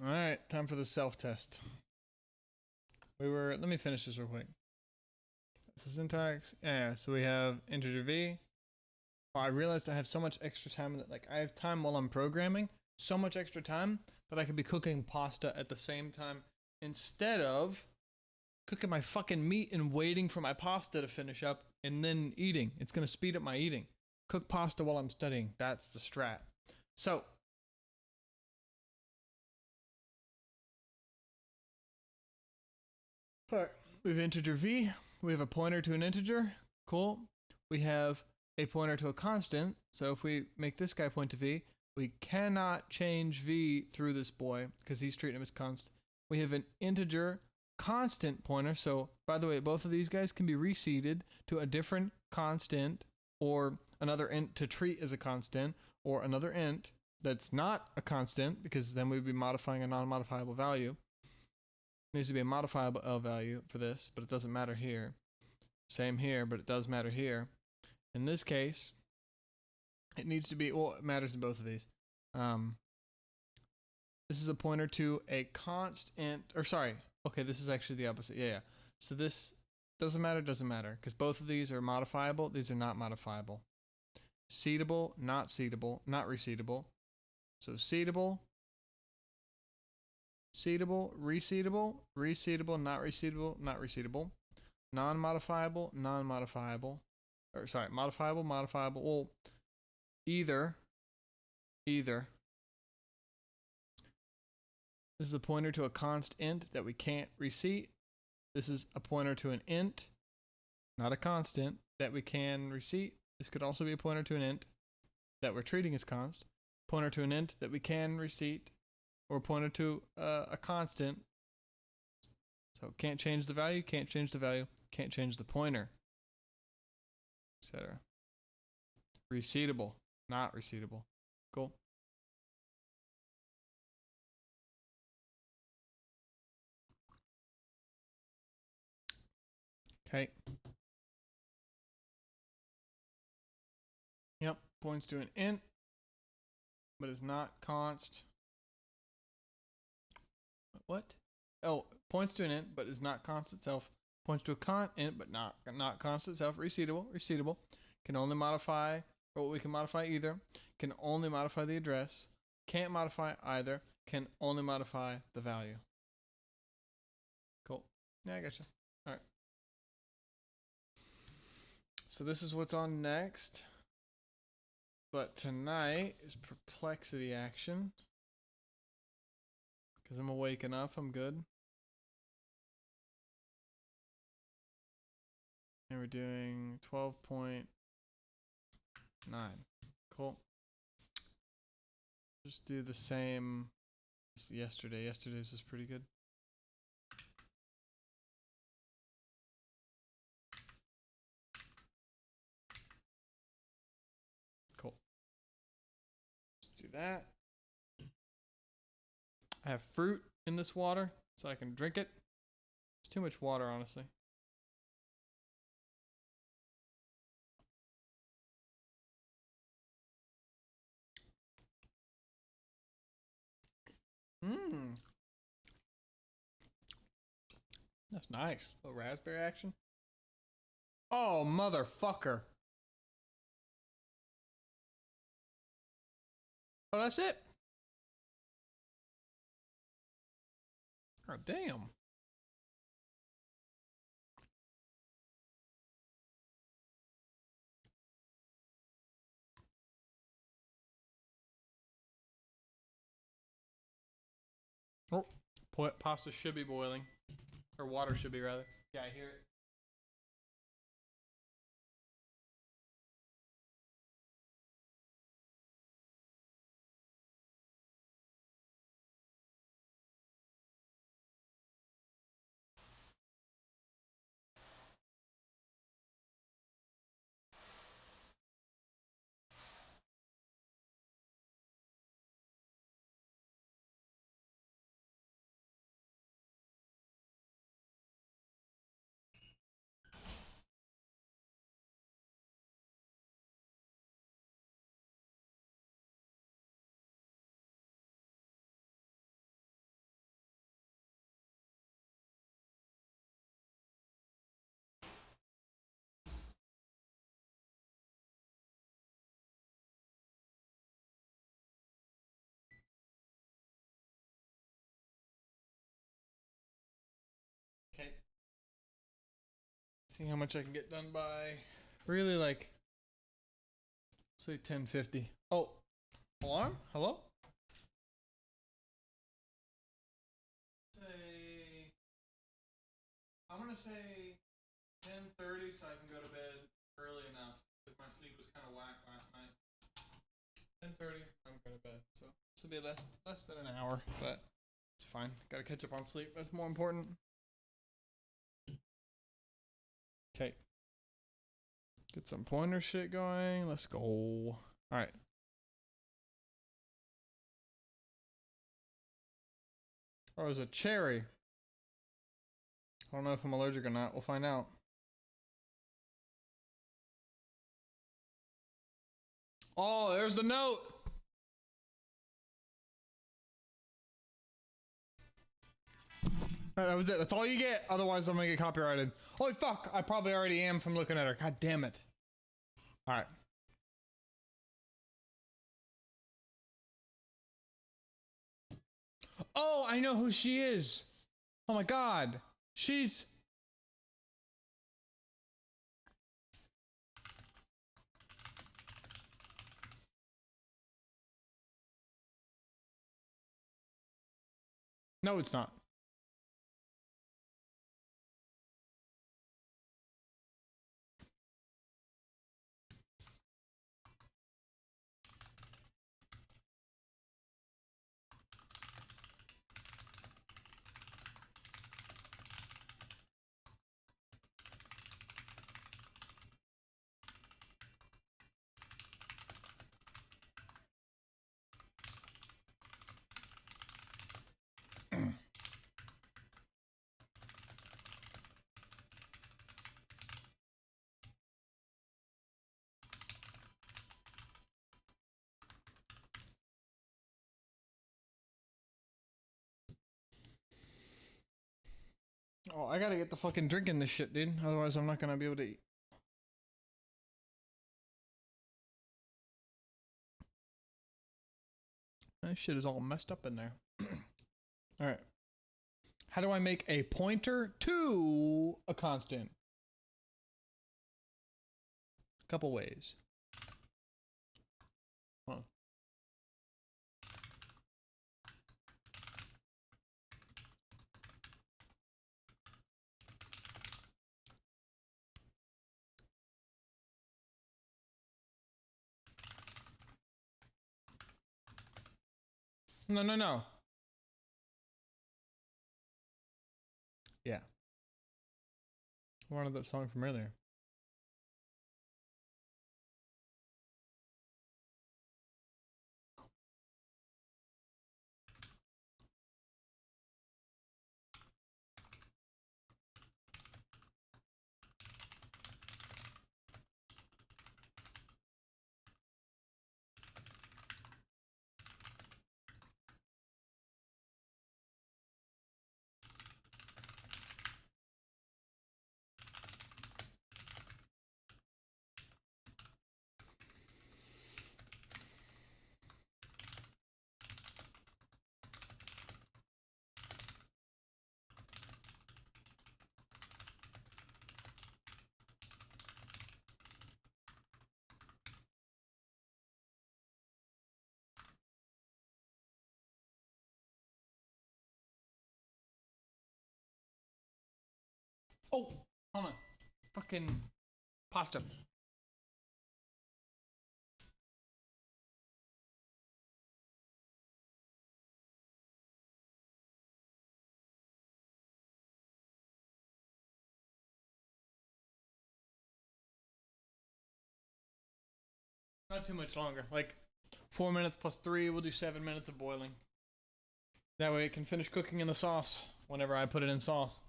All right, time for the self-test. Let me finish this real quick. This is syntax. Yeah, so we have integer v. Oh, I realized I have so much extra time that, like, I have time while I'm programming, so much extra time that I could be cooking pasta at the same time instead of cooking my fucking meat and waiting for my pasta to finish up and then eating. It's gonna speed up my eating. Cook pasta while I'm studying. That's the strat. So, all right, we have integer v. We have a pointer to an integer. Cool. We have a pointer to a constant. So if we make this guy point to v, we cannot change v through this boy because he's treating him as const. We have an integer constant pointer. So by the way, both of these guys can be reseeded to a different constant or another int to treat as a constant or another int that's not a constant because then we'd be modifying a non-modifiable value. Needs to be a modifiable L value for this, but it doesn't matter here. Same here, but it does matter here. In this case, it needs to be, well, it matters in both of these. This is a pointer to a const int, or sorry, okay, this is actually the opposite. Yeah. So this doesn't matter, because both of these are modifiable. These are not modifiable. Seedable, not seedable, not reseedable. So seedable, seedable, reseedable, reseedable, not reseedable, not reseedable. Non-modifiable, non-modifiable. Or sorry, modifiable, modifiable. Well, either. This is a pointer to a const int that we can't reseat. This is a pointer to an int, not a constant, that we can reseat. This could also be a pointer to an int that we're treating as const. Pointer to an int that we can reseat, or pointer to a constant. So can't change the value, can't change the value, can't change the pointer, etc. Reseatable, not reseatable. Cool. Okay. Yep, points to an int, but is not const. What? Oh, points to an int, but is not const itself. Points to a con int, but not const itself. Reseatable. Can only modify, or we can modify either. Can only modify the address. Can't modify either. Can only modify the value. Cool. Yeah, I gotcha. All right. So this is what's on next. But tonight is perplexity action. Because I'm awake enough, I'm good. And we're doing 12.9. Cool. Just do the same as yesterday. Yesterday's was pretty good. Cool. Let's do that. I have fruit in this water, so I can drink it. It's too much water, honestly. Mmm. That's nice. A little raspberry action. Oh, motherfucker. Oh, that's it. Oh, damn. Oh, pasta should be boiling. Or water should be, rather. Yeah, I hear it. See how much I can get done by. Really, like, say 10:50. Oh, alarm? Hello? Say, I'm gonna say 10:30 so I can go to bed early enough because my sleep was kind of whack last night. 10:30, I'm going to bed. So this will be less than an hour, but it's fine. Got to catch up on sleep. That's more important. Okay. Get some pointer shit going. Let's go. All right. Oh, it's a cherry. I don't know if I'm allergic or not. We'll find out. Oh, there's the note. That was it. That's all you get. Otherwise, I'm gonna get copyrighted. Holy fuck! I probably already am from looking at her. God damn it. All right. Oh, I know who she is. Oh my god. She's... No, it's not. Oh, I gotta get the fucking drinking this shit, dude. Otherwise, I'm not gonna be able to eat. That shit is all messed up in there. All right. How do I make a pointer to a constant? A couple ways. Huh. No, no, no. Yeah. I wanted that song from earlier. Oh, hold on. Fucking pasta. Not too much longer. Like 4 minutes plus 3, we'll do 7 minutes of boiling. That way it can finish cooking in the sauce whenever I put it in sauce.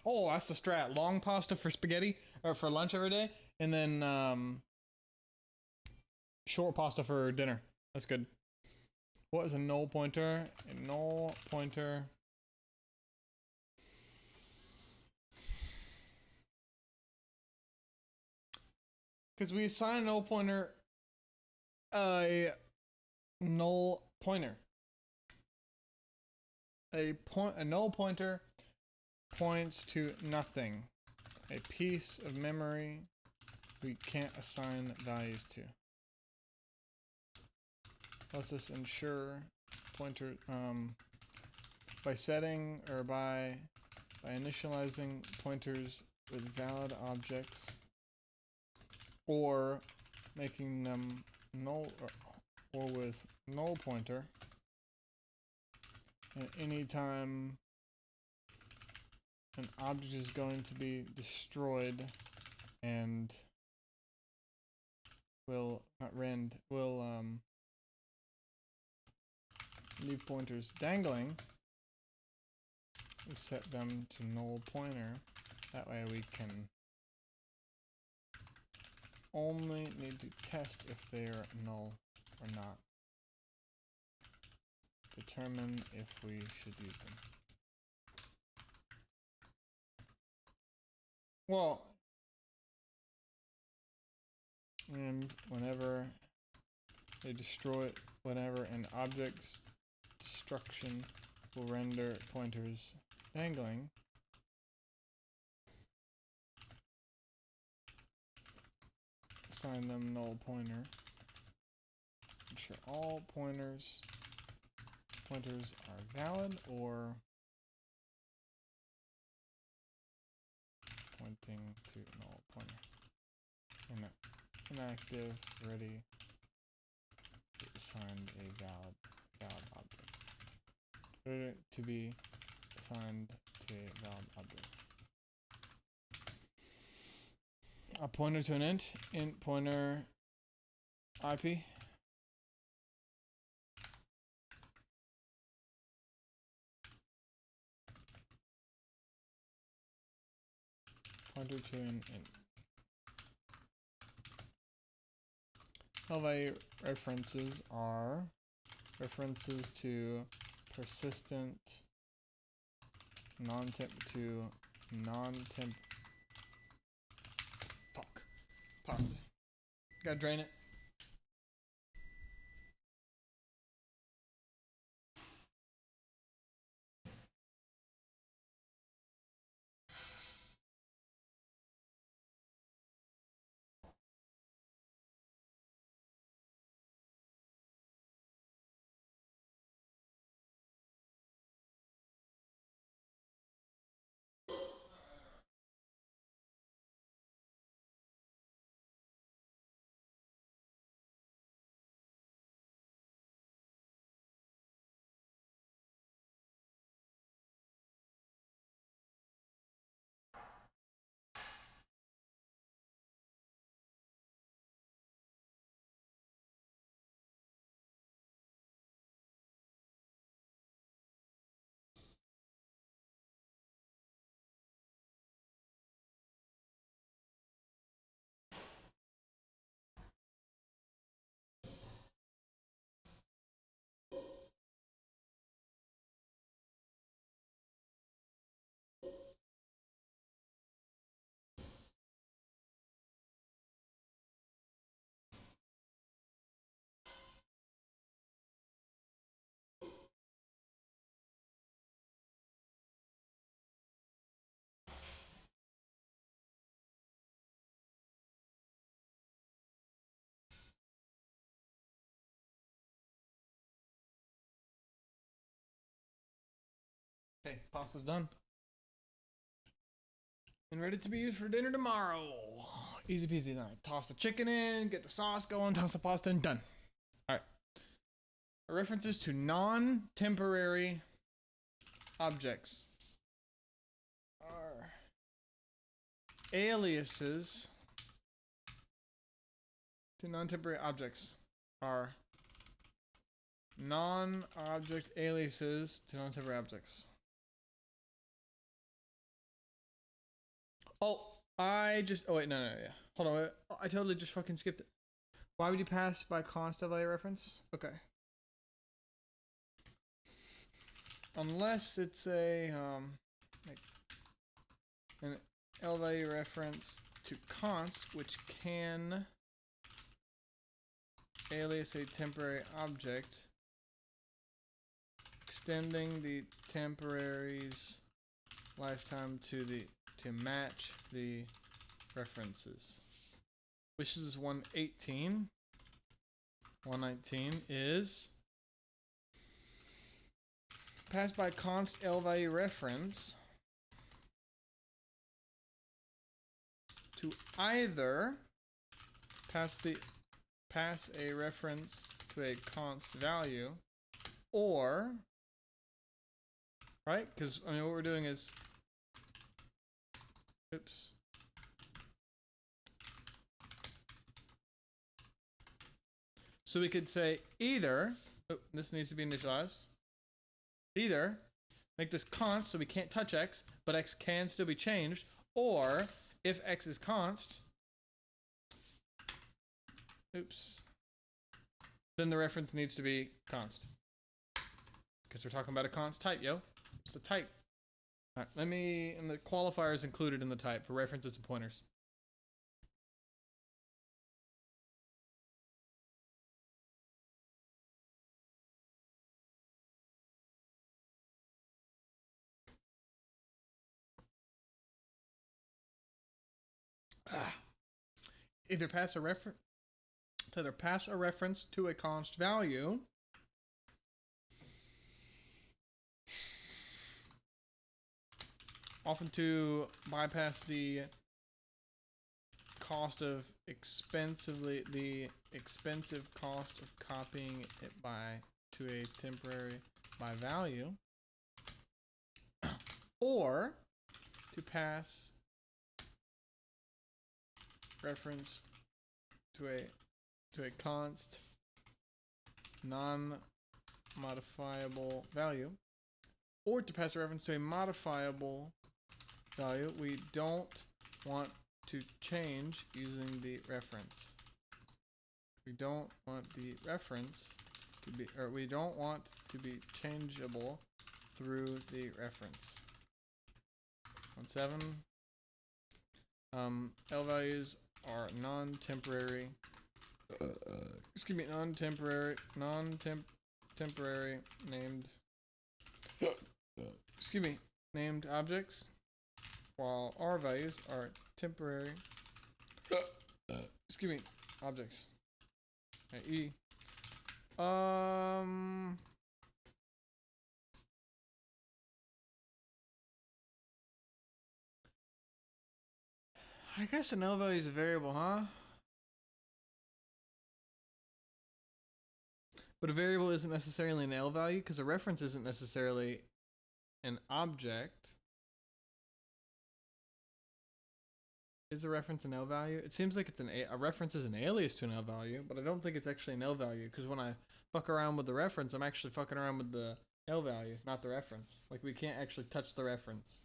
Oh, that's the strat. Long pasta for spaghetti or for lunch every day, and then short pasta for dinner. That's good. What is a null pointer? A null pointer. Because we assign a null pointer a null pointer. A null pointer points to nothing. A piece of memory we can't assign values to. Let's just ensure pointer by setting or by initializing pointers with valid objects or making them null or with null pointer. And anytime an object is going to be destroyed and will leave pointers dangling, we set them to null pointer. That way we can only need to test if they are null or not. Determine if we should use them. Well, and whenever they destroy it, whenever an object's destruction will render pointers dangling, assign them null pointer. Ensure all pointers are valid or pointing to null pointer. Inactive, ready, assigned a valid object. Ready to be assigned to a valid object. A pointer to an int pointer IP. Pointer to an int. Null value references are references to persistent non-temp to non-temp. Fuck. Pasta. Gotta drain it. Okay, pasta's done. And ready to be used for dinner tomorrow. Easy peasy. Then I toss the chicken in, get the sauce going, toss the pasta in, done. Alright. References to non-temporary objects are aliases to non-temporary objects are non-object aliases to non-temporary objects. Oh, wait, no, yeah. Hold on, wait. I totally just fucking skipped it. Why would you pass by const value reference? Okay. Unless it's a, like an L value reference to const, which can alias a temporary object, extending the temporary's lifetime to match the references. Which is 118. 119 is passed by const L value reference to either pass a reference to a const value, or, right? Because I mean, what we're doing is, oops. So we could say either, oh, this needs to be initialized. Either make this const so we can't touch x, but x can still be changed, or if x is const, oops, then the reference needs to be const. Because we're talking about a const type, yo. It's the type. All right, and the qualifier is included in the type for references and pointers. Either pass a reference to a const value, often to bypass the expensive cost of copying it to a temporary by value, or to pass reference to a const non-modifiable value, or to pass a reference to a modifiable value we don't want to change using the reference. We don't want the reference to be, or we don't want to be changeable through the reference. 17. L values are non-temporary. Excuse me, non-temporary named. Excuse me, named objects, while R values are temporary. Excuse me, objects. E. I guess an L value is a variable, huh? But a variable isn't necessarily an L value because a reference isn't necessarily an object. Is a reference an L value? It seems like it's a reference is an alias to an L value, but I don't think it's actually an L value because when I fuck around with the reference, I'm actually fucking around with the L value, not the reference. Like we can't actually touch the reference.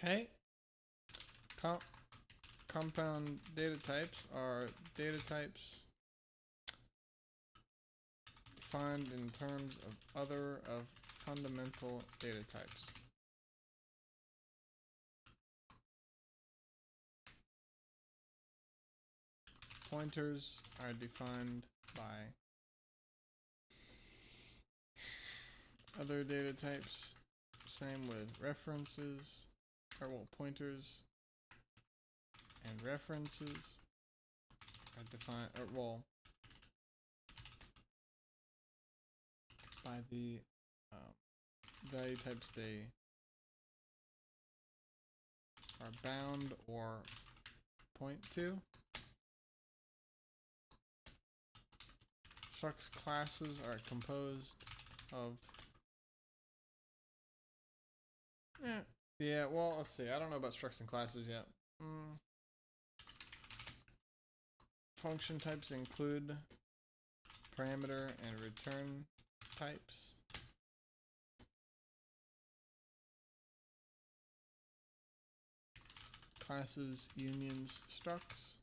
Okay. Compound data types are data types defined in terms of fundamental data types. Pointers are defined by other data types. Same with references, or well, pointers and references are defined, or well, by the value types they are bound or point to. Structs classes are composed of yeah, well, let's see. I don't know about structs and classes yet. Function types include parameter and return types. Classes, unions, structs,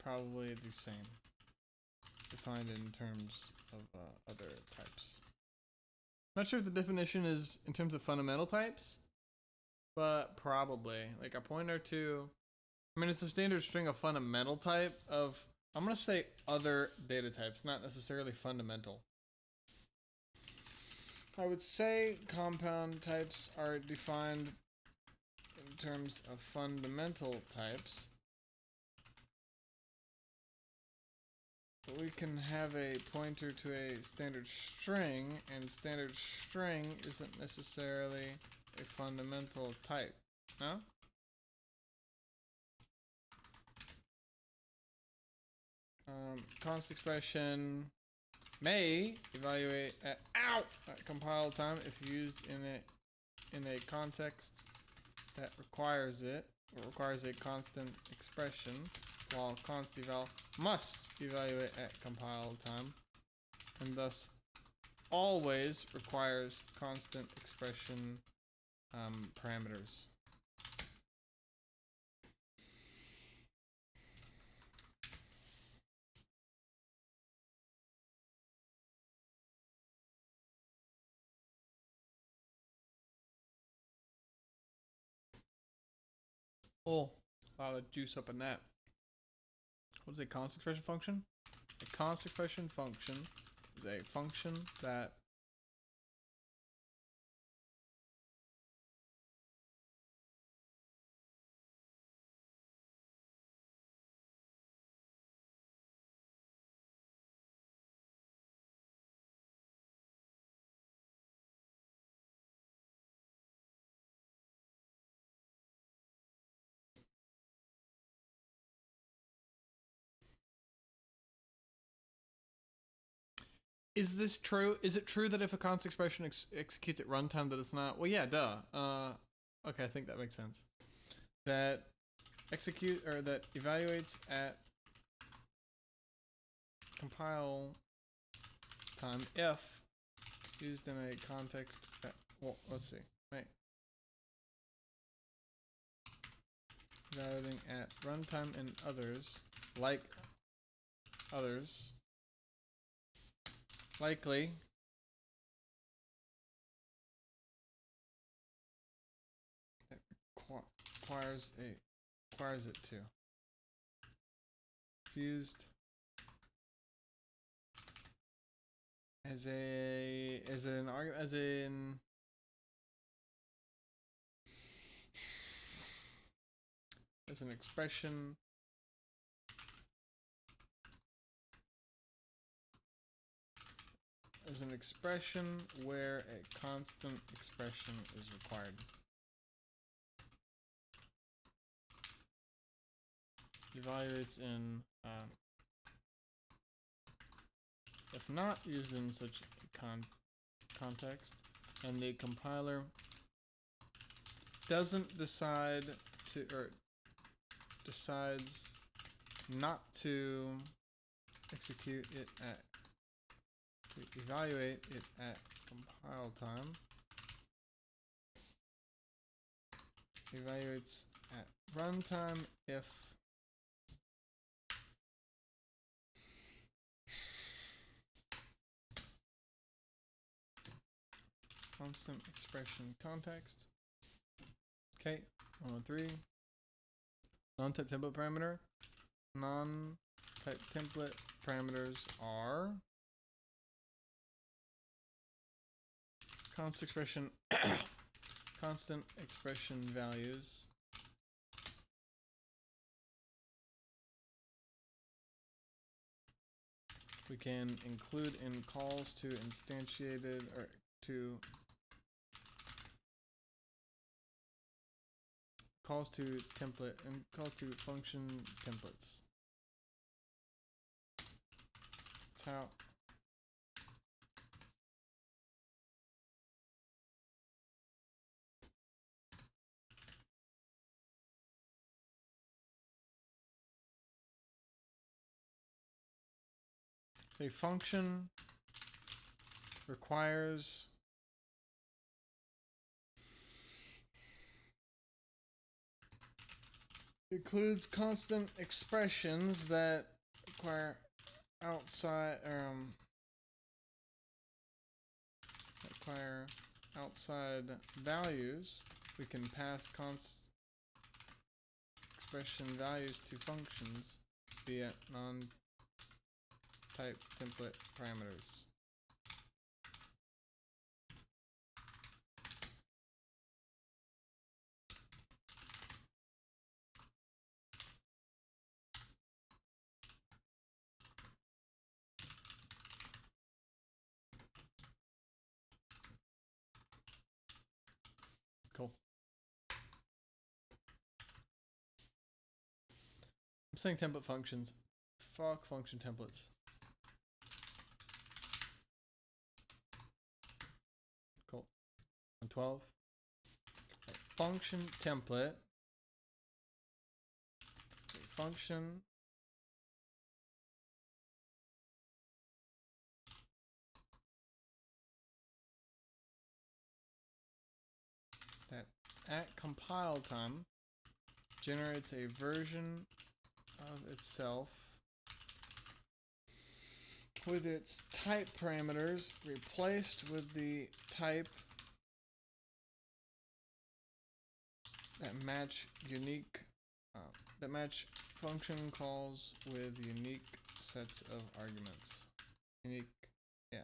probably the same. Defined in terms of other types. Not sure if the definition is in terms of fundamental types, but probably like a pointer to, I mean, it's a standard string of fundamental type of, I'm going to say other data types, not necessarily fundamental. I would say compound types are defined in terms of fundamental types. But we can have a pointer to a standard string, and standard string isn't necessarily a fundamental type, no? Const expression may evaluate at compile time if used in a context that requires it, or requires a constant expression, while const eval must evaluate at compile time, and thus always requires constant expression parameters. Oh, a lot of juice up in that. What is a const expression function? A const expression function is a function that is this true? Is it true that if a const expression executes at runtime that it's not? Well, yeah, duh. Okay, I think that makes sense. That execute or that evaluates at compile time if used in a context that, well, let's see. Right. Evaluating at runtime and others, like others, likely that requires it to. If used as an argument, as in as an expression where a constant expression is required. Evaluates in if not used in such a context, and the compiler doesn't decide to, or decides not to execute it at, to evaluate it at compile time, evaluates at runtime if constant expression context. Okay, 113. Non-type template parameter. Non-type template parameters are constant expression constant expression values. We can include in calls to instantiated or to calls to template and calls to function templates. That's how a function requires includes constant expressions that require outside require outside values, we can pass const expression values to functions via non-type template parameters. Cool. I'm saying template functions. Fuck function templates. Cool. On 12. Function template. Function that at compile time generates a version of itself with its type parameters replaced with the type that match function calls with unique sets of arguments. Unique, yeah.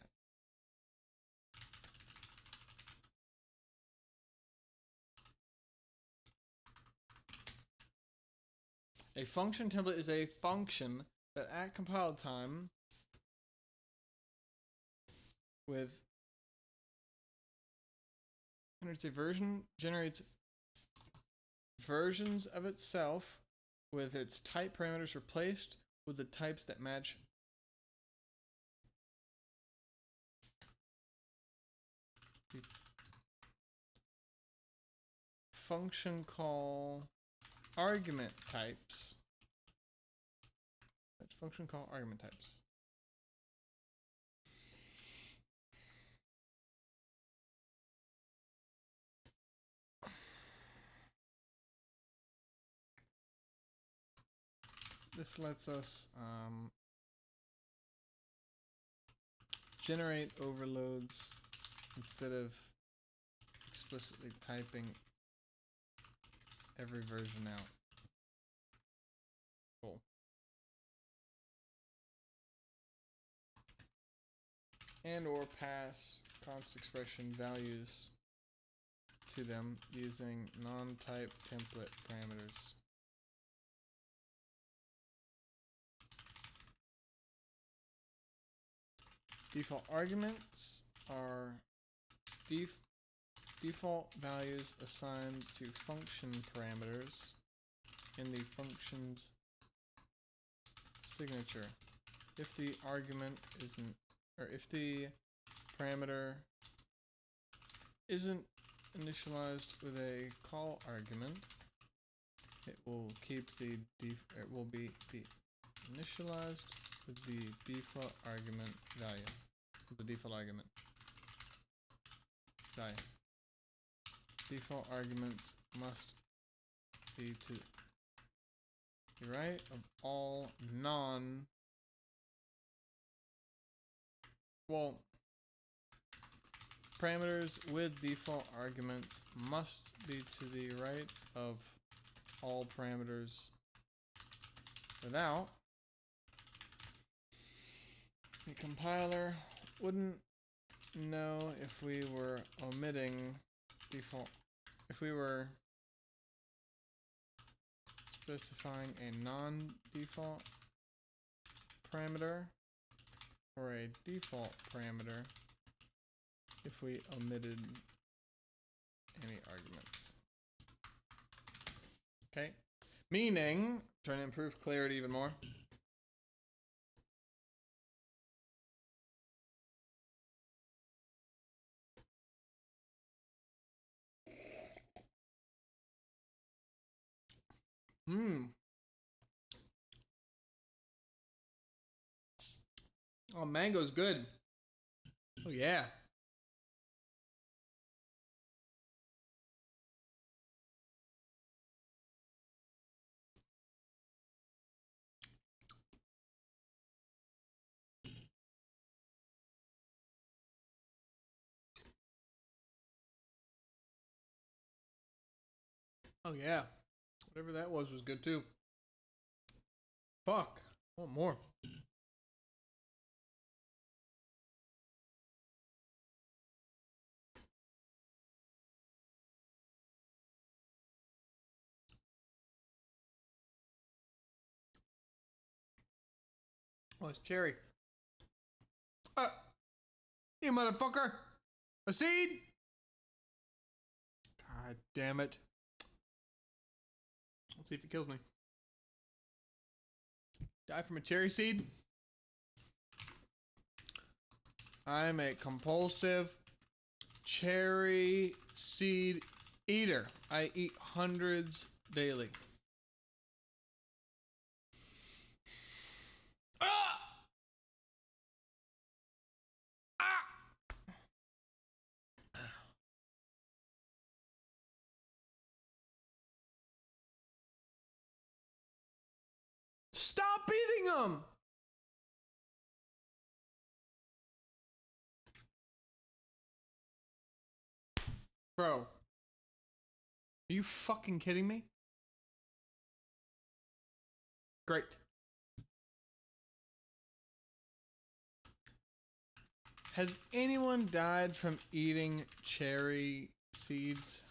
A function template is a function that at compile time generates versions of itself with its type parameters replaced with the types that match function call argument types. That's function call argument types. This lets us generate overloads instead of explicitly typing every version out. Cool. And or pass const expression values to them using non-type template parameters. Default arguments are default values assigned to function parameters in the function's signature. If the argument isn't, or if the parameter isn't initialized with a call argument, it will keep the it will be initialized with the default argument value. The default argument value. Default arguments must be to the right of all parameters with default arguments must be to the right of all parameters without. The compiler wouldn't know if we were omitting default, if we were specifying a non-default parameter or a default parameter if we omitted any arguments. Okay, meaning, trying to improve clarity even more. Oh, mango's good. Oh yeah. Oh yeah, whatever that was good too. Fuck, I want more. Oh, it's cherry. You motherfucker! A seed! God damn it. Let's see if it kills me. Die from a cherry seed? I'm a compulsive cherry seed eater. I eat hundreds daily. Ah! Ah! Stop eating them! Bro. Are you fucking kidding me? Great. Has anyone died from eating cherry seeds?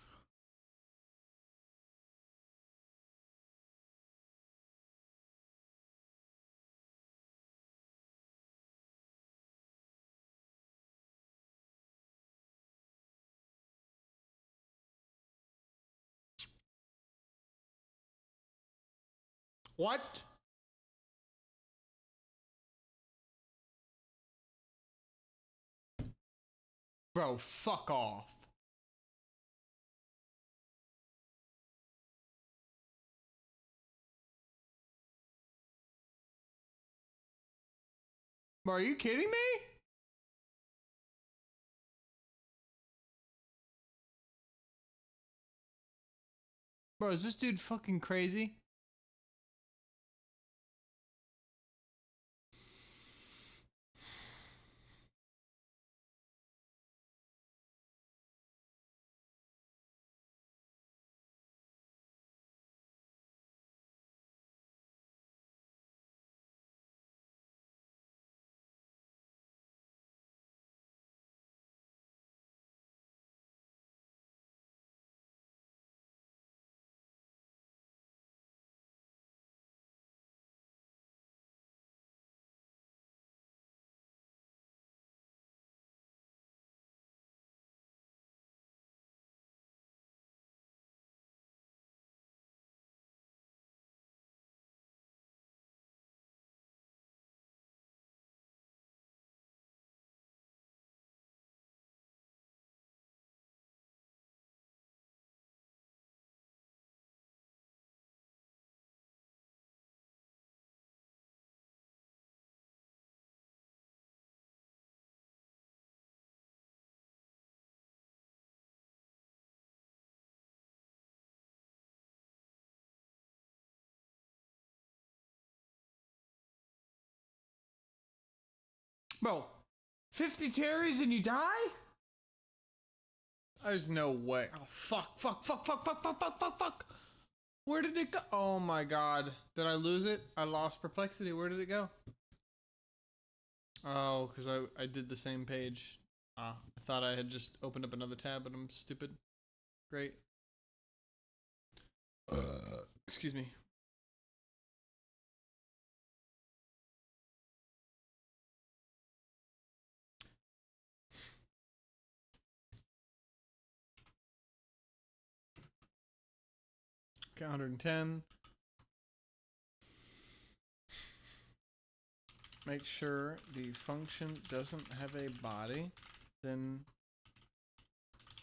What? Bro, fuck off. Bro, are you kidding me? Bro, is this dude fucking crazy? Bro, 50 cherries and you die? There's no way. Oh, fuck, fuck, fuck, fuck, fuck, fuck, fuck, fuck, fuck. Where did it go? Oh my god. Did I lose it? I lost perplexity. Where did it go? Oh, because I did the same page. I thought I had just opened up another tab, but I'm stupid. Great. Excuse me. Okay, 110. Make sure the function doesn't have a body. Then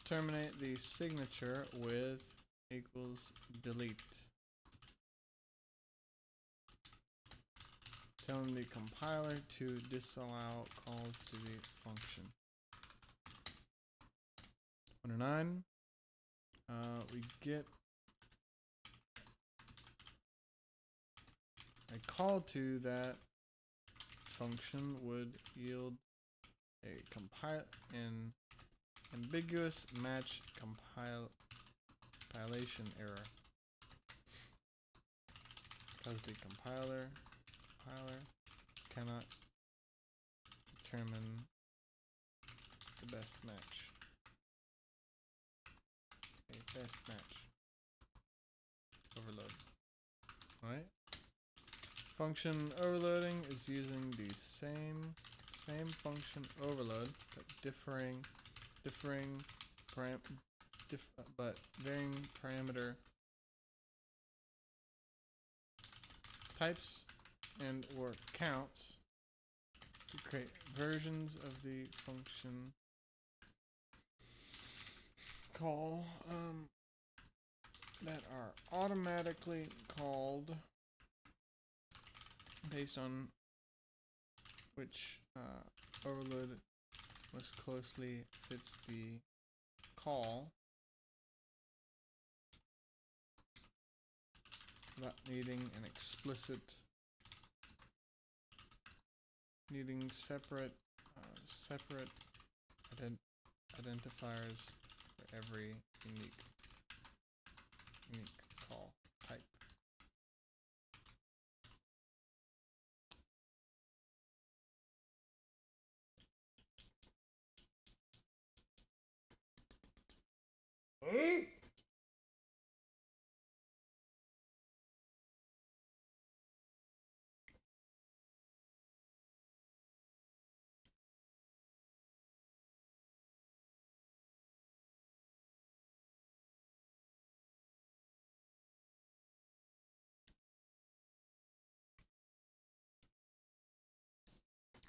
terminate the signature with equals delete. Telling the compiler to disallow calls to the function. 109. We get a call to that function would yield a ambiguous match compilation error. because the compiler cannot determine the best match. A best match. Overload. Right? Function overloading is using the same function overload, but varying parameter types and or counts to create versions of the function call that are automatically called based on which overload most closely fits the call without needing an explicit separate identifiers for every unique call type.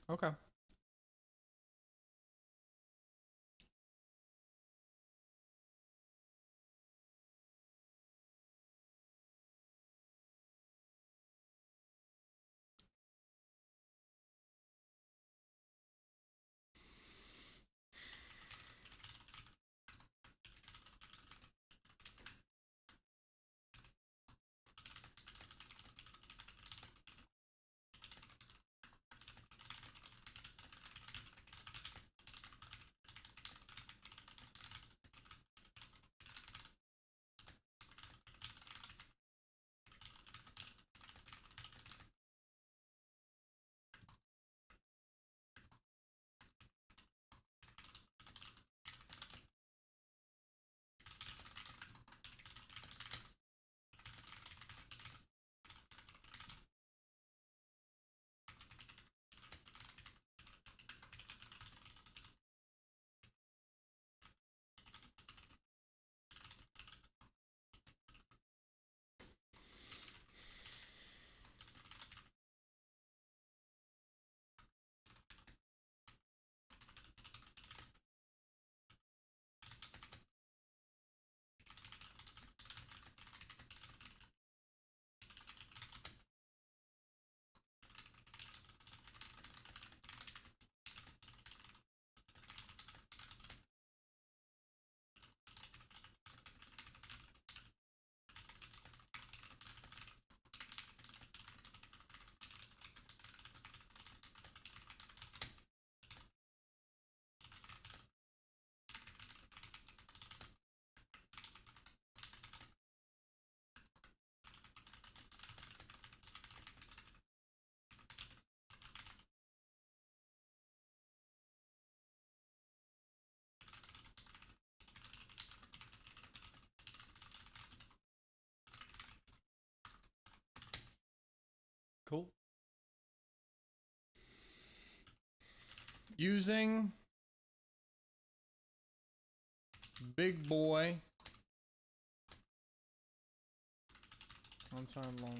Okay. Cool. Using big boy unsigned long.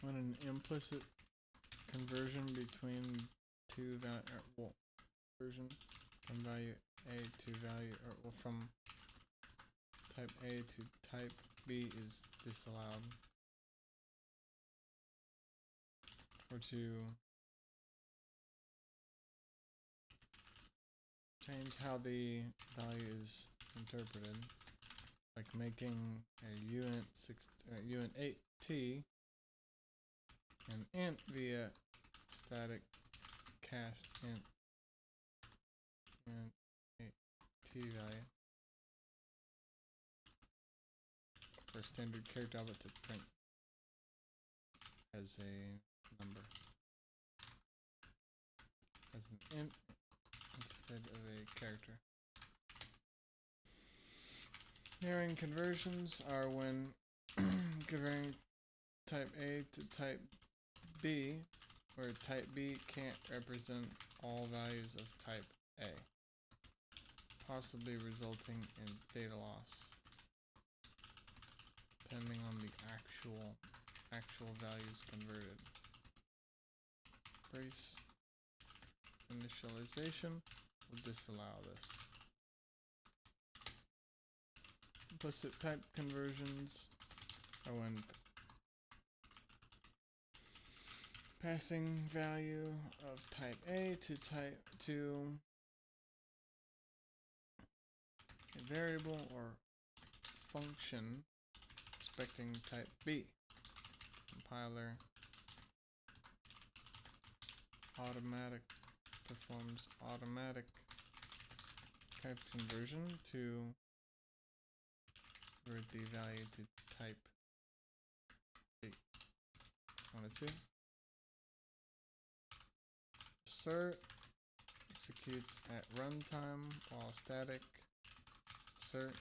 When an implicit conversion between two version from value A to value or from type A to type B is disallowed, or to change how the value is interpreted, like making a uint 8t an int via static cast int and a t value for standard character output to print as a number, as an int instead of a character. Mirroring conversions are when converting type A to type B, where type B can't represent all values of type A, possibly resulting in data loss, depending on the actual values converted. Brace initialization will disallow this. Implicit type conversions are when passing value of type A to a variable or function expecting type B. Compiler performs automatic type conversion to convert the value to type B. Want to see? Assert executes at runtime while static. Assert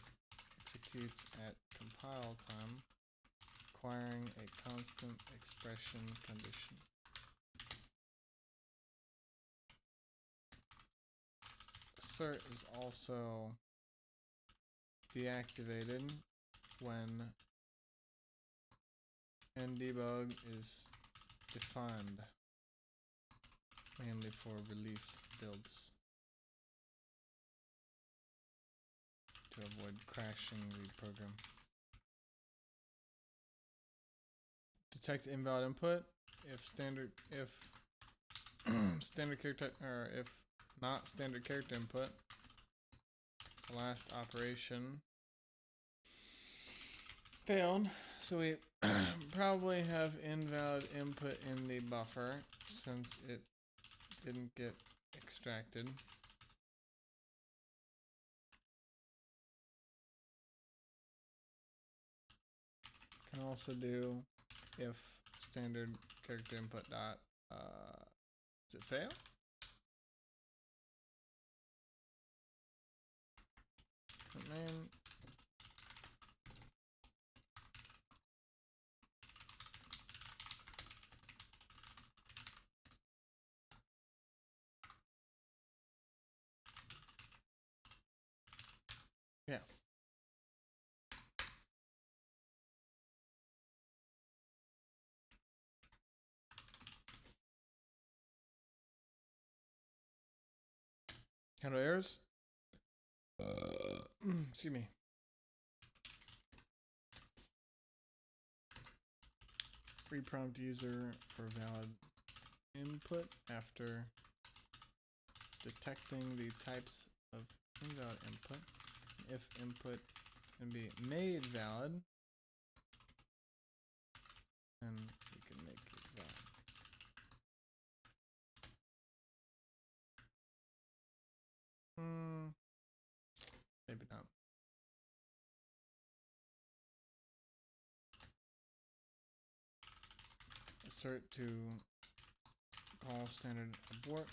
executes at compile time, requiring a constant expression condition. Assert is also deactivated when ndebug is defined, mainly for release builds, to avoid crashing the program. Detect invalid input if standard character or if not standard character input. The last operation failed, so we probably have invalid input in the buffer since it didn't get extracted. Can also do if standard character input dot does it fail? Name. Yeah. Handle errors. Excuse me. Reprompt user for valid input after detecting the types of invalid input. If input can be made valid, then we can make it valid. Maybe not. Assert to call standard abort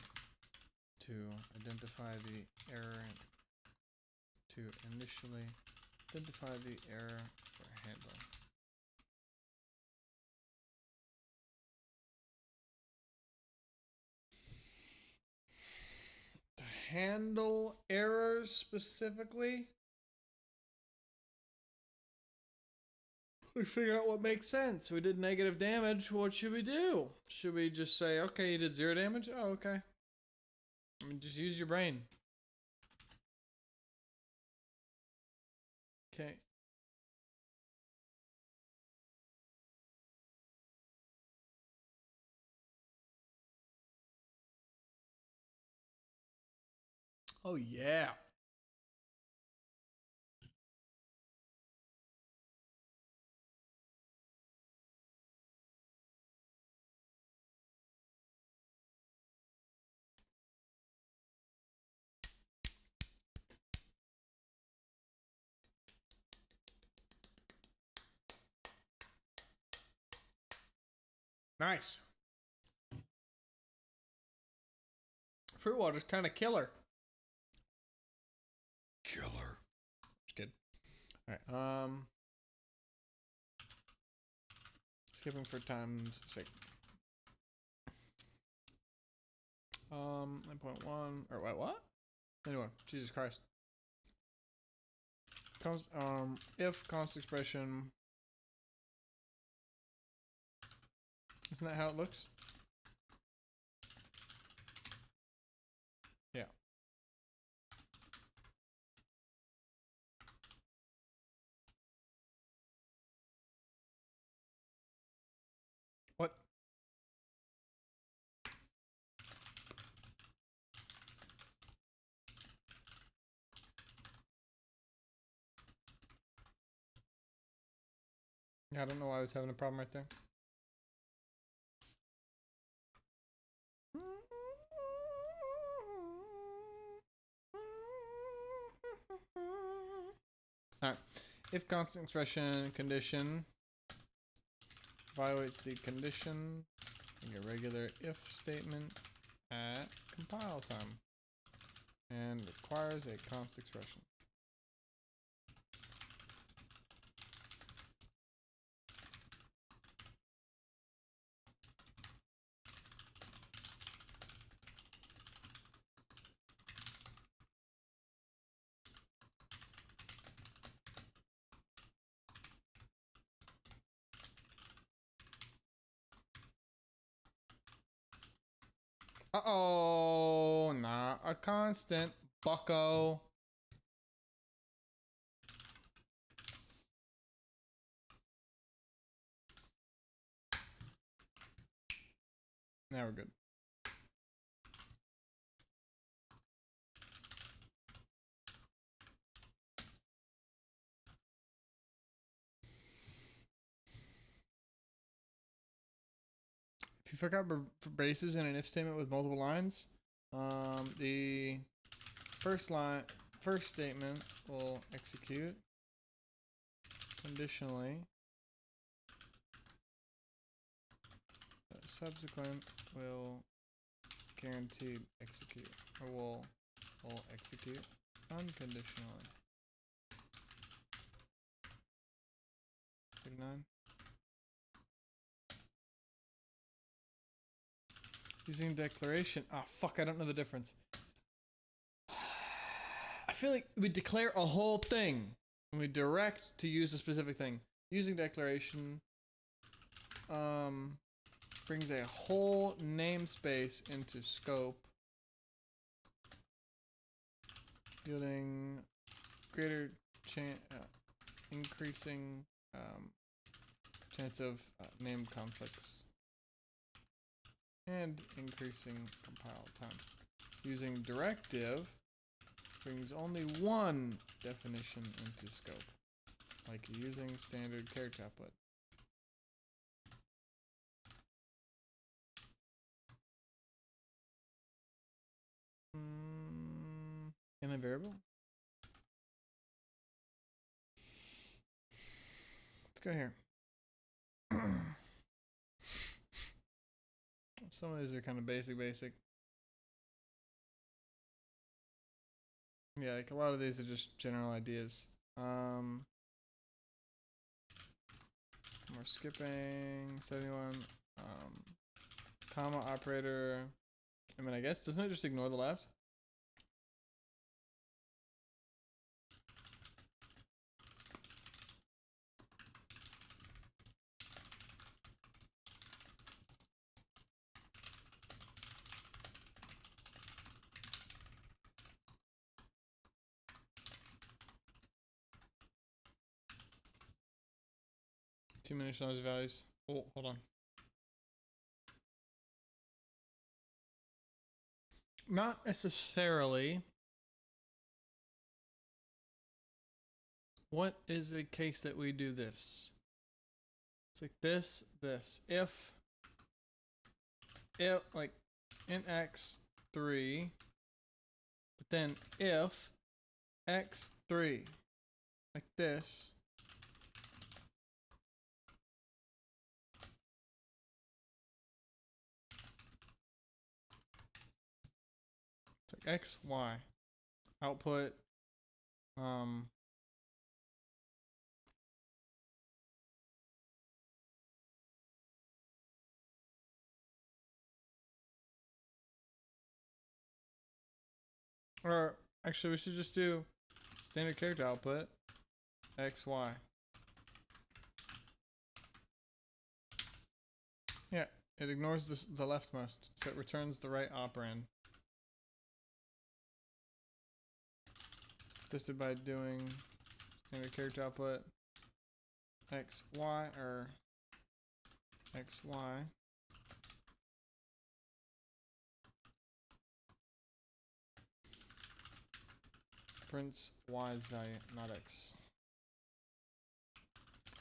to identify the error, to initially identify the error for handle. To handle errors specifically, we figure out what makes sense. We did negative damage. What should we do? Should we just say, okay, you did 0 damage? Oh, okay. I mean, just use your brain. Okay. Oh, yeah. Nice. Fruit water's kind of killer. Killer. Just kidding. All right. Skipping for time's sake. 9.1 or what? Anyway, Jesus Christ. If const expression. Isn't that how it looks? Yeah. What? Yeah, I don't know why I was having a problem right there. Alright. If constant expression condition violates the condition, a regular if statement at compile time and requires a const expression. Uh-oh, not a constant, bucko. Now we're good. If you forgot braces in an if statement with multiple lines, the first statement will execute conditionally. The subsequent will guaranteed execute, or will execute unconditionally. 39. Using declaration. Ah, fuck, I don't know the difference. I feel like we declare a whole thing and we direct to use a specific thing. Using declaration brings a whole namespace into scope, yielding greater increasing chance of name conflicts and increasing compile time. Using directive brings only one definition into scope, like using standard character output. In a variable? Let's go here. Some of these are kind of basic. Yeah, like a lot of these are just general ideas. We're skipping 71. Comma operator. I mean, I guess, doesn't it just ignore the left? Too many initialized values. Oh, hold on. Not necessarily. What is the case that we do this? It's like this. If like in x3, but then if x3, like this, x, y. Output, or actually we should just do standard character output, x, y. Yeah, it ignores the leftmost, so it returns the right operand. Just by doing standard character output x, y, or x, y. Prints y's value, not x.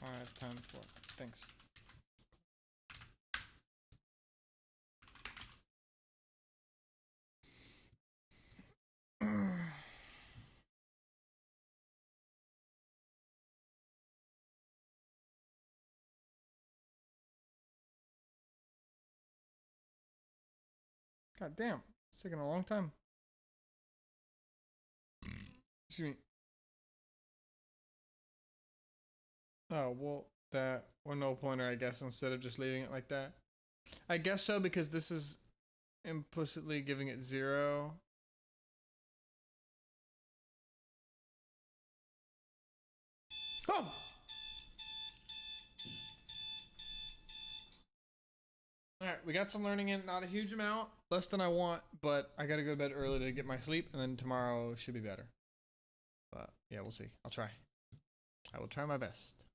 5 times 4. Thanks. God damn, it's taking a long time. Excuse me. Oh, well, that or null pointer, I guess, instead of just leaving it like that. I guess so, because this is implicitly giving it 0. Oh! Alright, we got some learning in, not a huge amount, less than I want, but I gotta go to bed early to get my sleep, and then tomorrow should be better. But yeah, we'll see. I'll try. I will try my best.